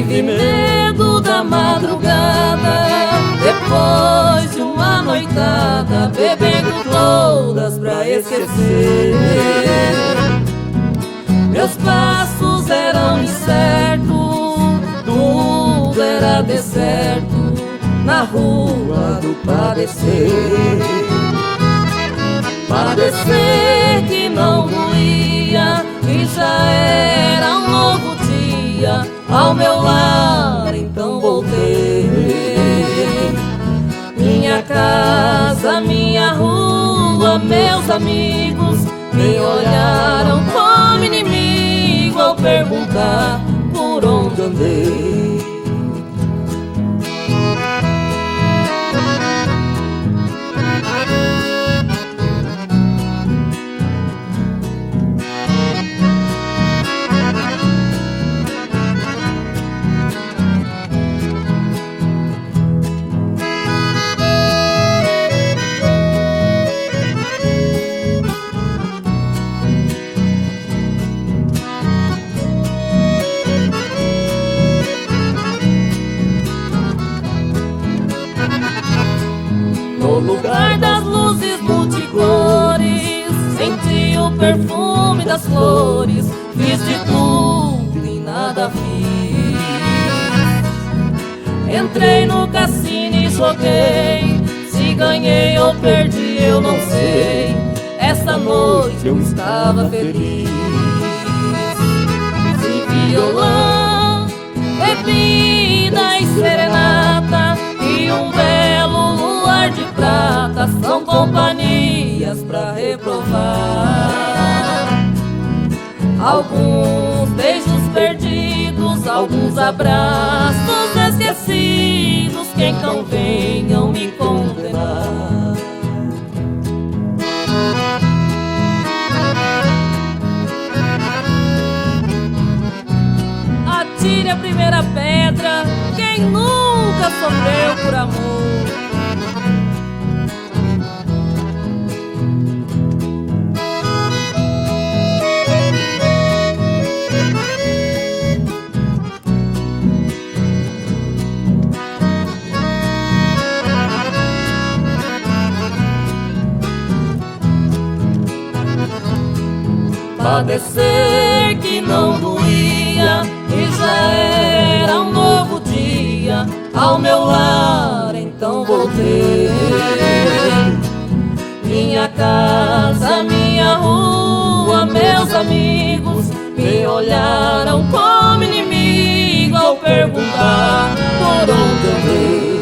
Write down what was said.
tive medo da madrugada, depois de uma noitada, bebendo todas pra esquecer. Meus passos eram incertos, tudo era deserto na rua do padecer. Padecer que não doía, e já era um novo dia. Ao meu lar então voltei. Minha casa, minha rua, meus amigos me olharam como inimigo ao perguntar por onde andei. No lugar das luzes multicores, senti o perfume das flores. Fiz de tudo e nada fiz. Entrei no cassino e joguei, se ganhei ou perdi eu não sei. Essa noite eu estava feliz. De violão, bebida e serenata, e um belo luar de prata são companhias pra reprovar. Alguns beijos perdidos, alguns abraços esquecidos, que então venham me condenar. Atire a primeira pedra quem nunca sofreu por amor. Padecer que não doía, e já era um novo dia. Ao meu lar então voltei. Minha casa, minha rua, meus amigos me olharam como inimigo ao perguntar por onde andei.